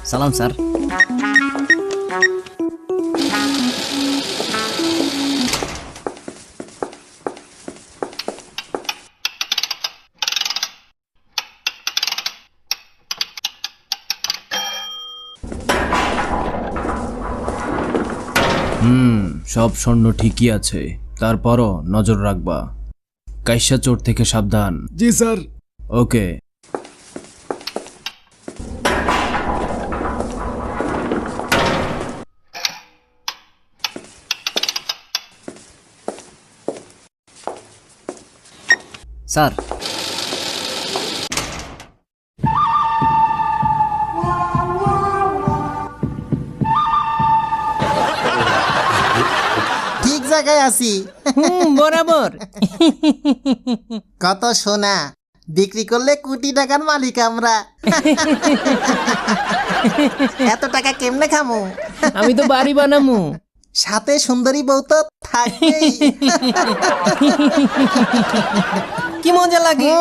সালাম স্যার। সব স্বর্ণ ঠিকই আছে, তারপরও নজর রাখবা। কাইসা চোর থেকে সাবধান। জি স্যার। ওকে। স্যার, ঠিক জায়গায় আছি। বরাবর। কত সোনা বিক্রি করলে কোটি টাকার মালিক আমরা। এত টাকা কেমনে খামু? আমি তো বাড়ি বানামু। সাথে সুন্দরী বউ তো থাকবেই। কি মজা লাগে।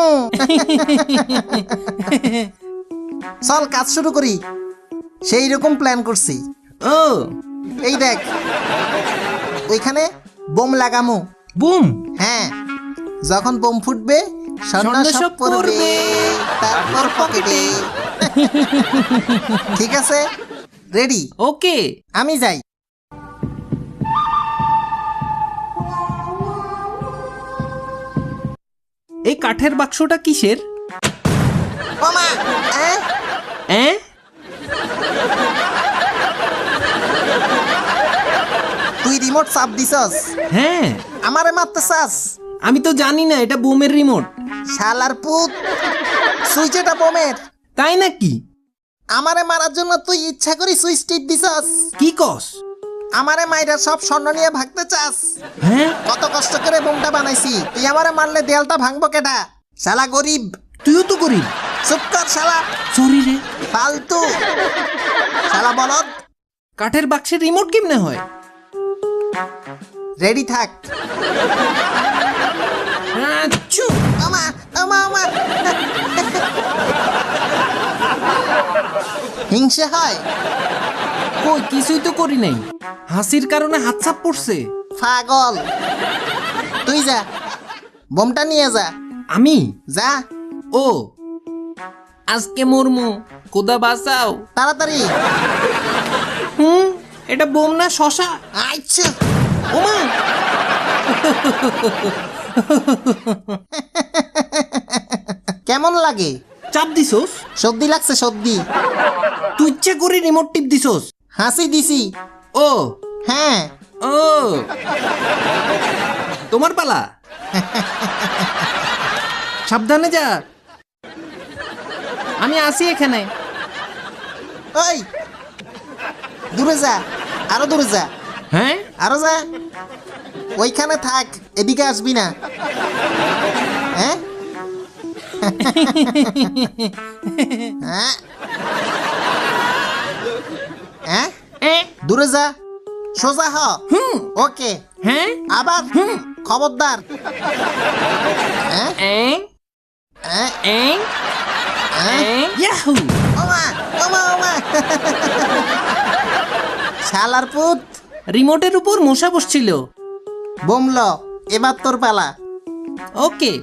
চল কাজ শুরু করি। সেই রকম প্ল্যান করছি। ও এই দেখ, ওইখানে বোম লাগামু। বুম। হ্যাঁ, যখন বোম ফুটবে স্বর্ণ সব পড়বে, তারপর পকেটে। ঠিক আছে, রেডি? ওকে। আমি যাই। এই কাঠের বাক্সটা কিসের? ওমা, হ্যাঁ, তুই রিমোট চাপ দিছস, হ্যাঁ। আমারে মারতে চাস? আমি তো জানি না এটা বোমের রিমোট। শালার পুত, সুইচ এটা বোমের। তাই নাকি? আমারে মারার জন্য তুই ইচ্ছা করি সুইচ টিপ দিছস? কি কস? আমারে মাইরা সব স্বর্ণ নিয়ে ভাগতে চাস? হ্যাঁ, কত কষ্ট করে বোমটা বানাইছি, তুই আমারে মারলে দেয়ালটা ভাঙবো কেটা? শালা গরিব। তুইও তো করিস। চুপ কর শালা, সরি রে। ফালতু শালা বলদ। কাঠের বাক্সের রিমোট কেমনে হয়? রেডি থাক। আচ্ছু। আমা আমা আমা। হিংসে হয়? কই কিছুই তো করি নাই। হাসির কারণে হাত ছাপ পড়ছে। পাগল। তুই যা, বোমটা নিয়ে যা। আমি? যা ও, আজকে মরমু, খোদা বাঁচাও। তাড়াতাড়ি। এটা বোম না শশা? আচ্ছা, ওমা। কেমন লাগে? চাপ দিছস? সর্দি লাগছে সর্দি। তুই ইচ্ছে করে রিমোট টিপ দিছস? হাসি দিছি। ও হ্যাঁ। ও, তোমার পালা। সাবধানে যা। আমি আসি এখানে। ওই দূরে যা, আরো দূরে যা, হ্যাঁ, আরো যা। ওইখানে থাক, এদিকে আসবি না। হ্যাঁ হ্যাঁ হ্যাঁ, দূরে যা, সোজা হ। ওকে, হ্যাঁ, আবার খবরদার। হ্যাঁ হ্যাঁ হ্যাঁ। ইয়াহু। ওমা ওমা ওমা। শালার পুত, রিমোটের উপর মশা বসছিল। বোমল, এবার তোর পালা। ওকে।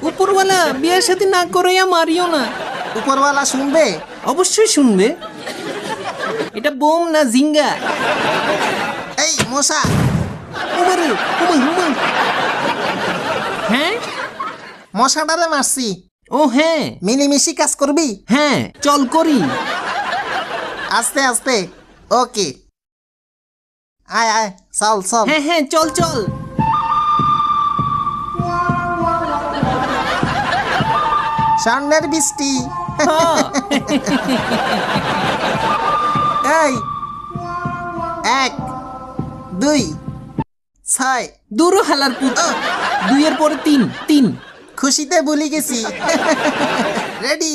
উপরওয়ালা বিয়ের সাথে না করাইয়া মারিও না। উপরওয়ালা শুনবে? অবশ্যই শুনবে। এটা বোম না জিঙ্গা? এই মশা। উমারে, উমা। হ্যাঁ, মশাটারে মারছি। ও হ্যাঁ, মিলিমিশি কাজ করবি? হ্যাঁ, চল করি। আস্তে আস্তে। ওকে, আয় আয়, চল চল। হ্যাঁ হ্যাঁ, চল চল। স্বর্ণের বৃষ্টি। হ্যাঁ। এই 1 2 6। দূরও হালার পুত। 2 এর পরে 3 3। খুশিতে ভুলে গেছি। রেডি,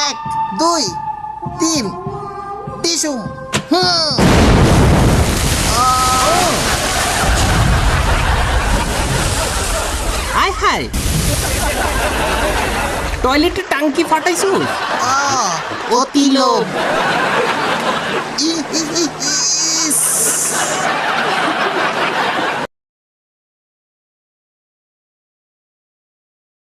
1 2 3। টিসুম। আয় হায়। টয়লেটে টাঙ্কি ফাটাইছো? অতি লোভ।